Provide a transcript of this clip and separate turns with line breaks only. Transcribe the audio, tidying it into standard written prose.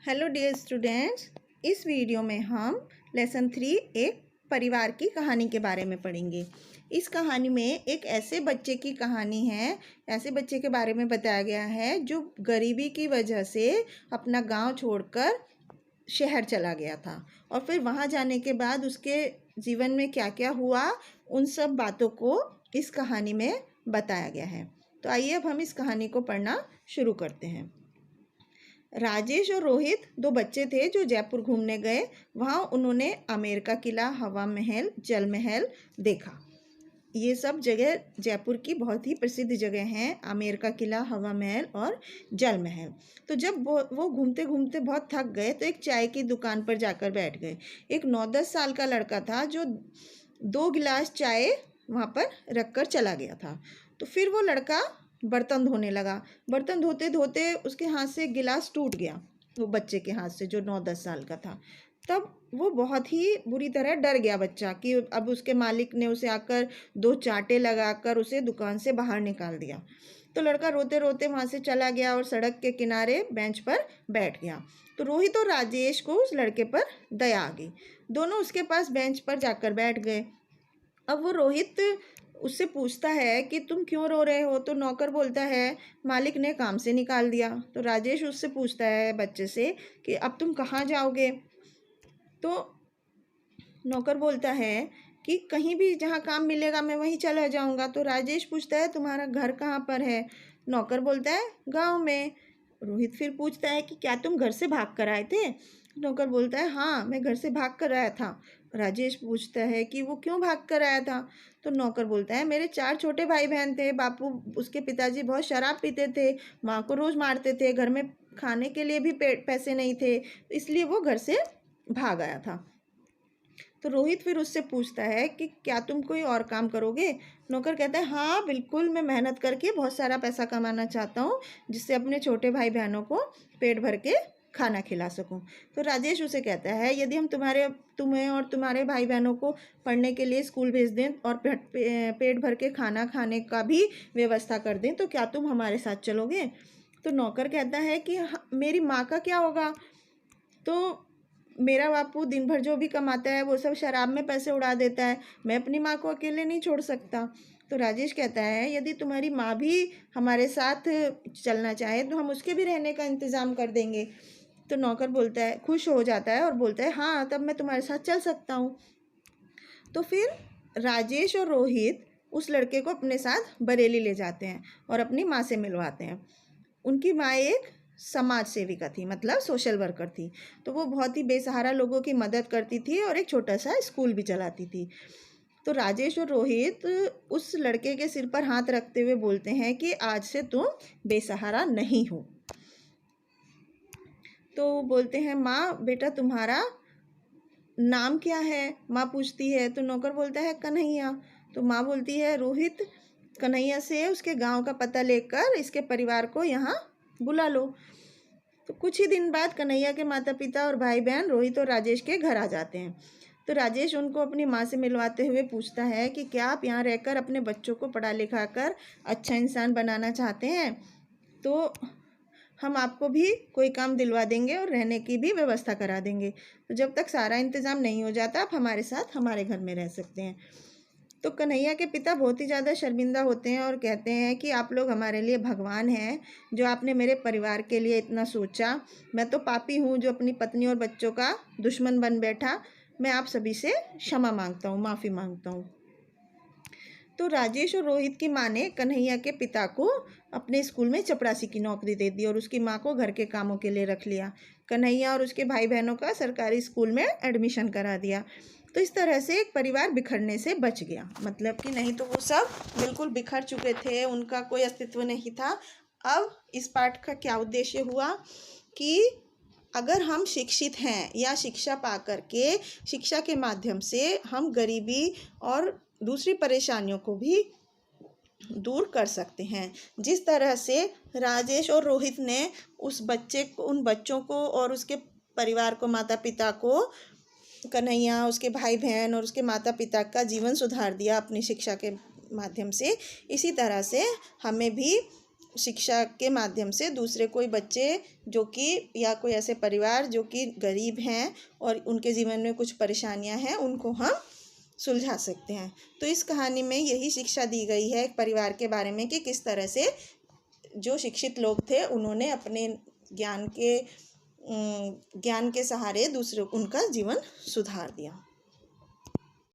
Hello dear students, इस video में हम लेसन 3 एक परिवार की कहानी के बारे में पढ़ेंगे। इस कहानी में एक ऐसे बच्चे की कहानी है, ऐसे बच्चे के बारे में बताया गया है जो गरीबी की वजह से अपना गांव छोड़कर शहर चला गया था और फिर वहां जाने के बाद उसके जीवन में क्या क्या हुआ, उन सब बातों को इस कहानी में बताया गया है। तो आइए अब हम इस कहानी को पढ़ना शुरू करते हैं। राजेश और रोहित दो बच्चे थे जो जयपुर घूमने गए। वहाँ उन्होंने आमेर का किला, हवा महल, जल महल देखा। ये सब जगह जयपुर की बहुत ही प्रसिद्ध जगह हैं, आमेर का किला, हवा महल और जल महल। तो जब वो घूमते घूमते बहुत थक गए तो एक चाय की दुकान पर जाकर बैठ गए। एक 9-10 साल का लड़का था जो 2 गिलास चाय वहाँ पर रख कर चला गया था। तो फिर वो लड़का बर्तन धोने लगा। बर्तन धोते धोते उसके हाथ से गिलास टूट गया, वो बच्चे के हाथ से जो 9-10 साल का था। तब वो बहुत ही बुरी तरह डर गया बच्चा कि अब उसके मालिक ने उसे आकर 2 चांटे लगाकर उसे दुकान से बाहर निकाल दिया। तो लड़का रोते रोते वहाँ से चला गया और सड़क के किनारे बेंच पर बैठ गया। तो रोहित और राजेश को उस लड़के पर दया आ गई। दोनों उसके पास बेंच पर जाकर बैठ गए। अब वो रोहित उससे पूछता है कि तुम क्यों रो रहे हो? तो नौकर बोलता है मालिक ने काम से निकाल दिया। तो राजेश उससे पूछता है बच्चे से कि अब तुम कहाँ जाओगे? तो नौकर बोलता है कि कहीं भी जहाँ काम मिलेगा मैं वहीं चला जाऊँगा। तो राजेश पूछता है तुम्हारा घर कहाँ पर है? नौकर बोलता है गाँव में। रोहित फिर पूछता है कि क्या तुम घर से भाग कर आए थे? नौकर बोलता है हाँ, मैं घर से भाग कर आया था। राजेश पूछता है कि वो क्यों भाग कर आया था? तो नौकर बोलता है मेरे 4 छोटे भाई बहन थे, बापू उसके पिताजी बहुत शराब पीते थे, माँ को रोज़ मारते थे, घर में खाने के लिए भी पैसे नहीं थे, इसलिए वो घर से भाग आया था। तो रोहित फिर उससे पूछता है कि क्या तुम कोई और काम करोगे? नौकर कहता है हाँ बिल्कुल, मैं मेहनत करके बहुत सारा पैसा कमाना चाहता हूँ जिससे अपने छोटे भाई बहनों को पेट भर के खाना खिला सकूं। तो राजेश उसे कहता है यदि हम तुम्हें और तुम्हारे भाई बहनों को पढ़ने के लिए स्कूल भेज दें और पेट भर के खाना खाने का भी व्यवस्था कर दें तो क्या तुम हमारे साथ चलोगे? तो नौकर कहता है कि मेरी माँ का क्या होगा? तो मेरा बापू दिन भर जो भी कमाता है वो सब शराब में पैसे उड़ा देता है, मैं अपनी माँ को अकेले नहीं छोड़ सकता। तो राजेश कहता है यदि तुम्हारी माँ भी हमारे साथ चलना चाहे तो हम उसके भी रहने का इंतज़ाम कर देंगे। तो नौकर बोलता है, खुश हो जाता है और बोलता है हाँ तब मैं तुम्हारे साथ चल सकता हूँ। तो फिर राजेश और रोहित उस लड़के को अपने साथ बरेली ले जाते हैं और अपनी माँ से मिलवाते हैं। उनकी माँ एक समाज सेविका थी, मतलब सोशल वर्कर थी। तो वो बहुत ही बेसहारा लोगों की मदद करती थी और एक छोटा सा स्कूल भी चलाती थी। तो राजेश और रोहित उस लड़के के सिर पर हाथ रखते हुए बोलते हैं कि आज से तुम बेसहारा नहीं हो। तो बोलते हैं माँ बेटा तुम्हारा नाम क्या है? माँ पूछती है। तो नौकर बोलता है कन्हैया। तो माँ बोलती है रोहित, कन्हैया से उसके गांव का पता लेकर इसके परिवार को यहाँ बुला लो। तो कुछ ही दिन बाद कन्हैया के माता पिता और भाई बहन रोहित और राजेश के घर आ जाते हैं। तो राजेश उनको अपनी माँ से मिलवाते हुए पूछता है कि क्या आप यहाँ रहकर अपने बच्चों को पढ़ा लिखा कर अच्छा इंसान बनाना चाहते हैं? तो हम आपको भी कोई काम दिलवा देंगे और रहने की भी व्यवस्था करा देंगे। तो जब तक सारा इंतज़ाम नहीं हो जाता आप हमारे साथ हमारे घर में रह सकते हैं। तो कन्हैया के पिता बहुत ही ज़्यादा शर्मिंदा होते हैं और कहते हैं कि आप लोग हमारे लिए भगवान हैं, जो आपने मेरे परिवार के लिए इतना सोचा। मैं तो पापी हूँ जो अपनी पत्नी और बच्चों का दुश्मन बन बैठा। मैं आप सभी से क्षमा मांगता हूँ, माफ़ी मांगता हूँ। तो राजेश और रोहित की माँ ने कन्हैया के पिता को अपने स्कूल में चपरासी की नौकरी दे दी और उसकी माँ को घर के कामों के लिए रख लिया। कन्हैया और उसके भाई बहनों का सरकारी स्कूल में एडमिशन करा दिया। तो इस तरह से एक परिवार बिखरने से बच गया, मतलब कि नहीं तो वो सब बिल्कुल बिखर चुके थे, उनका कोई अस्तित्व नहीं था। अब इस पाठ का क्या उद्देश्य हुआ कि अगर हम शिक्षित हैं या शिक्षा पा करके शिक्षा के माध्यम से हम गरीबी और दूसरी परेशानियों को भी दूर कर सकते हैं। जिस तरह से राजेश और रोहित ने उन बच्चों को और उसके परिवार को, माता पिता को, कन्हैया, उसके भाई बहन और उसके माता पिता का जीवन सुधार दिया अपनी शिक्षा के माध्यम से, इसी तरह से हमें भी शिक्षा के माध्यम से दूसरे कोई बच्चे जो कि या कोई ऐसे परिवार जो कि गरीब हैं और उनके जीवन में कुछ परेशानियां हैं, उनको हम सुलझा सकते हैं। तो इस कहानी में यही शिक्षा दी गई है एक परिवार के बारे में कि किस तरह से जो शिक्षित लोग थे उन्होंने अपने ज्ञान के सहारे दूसरे उनका जीवन सुधार दिया।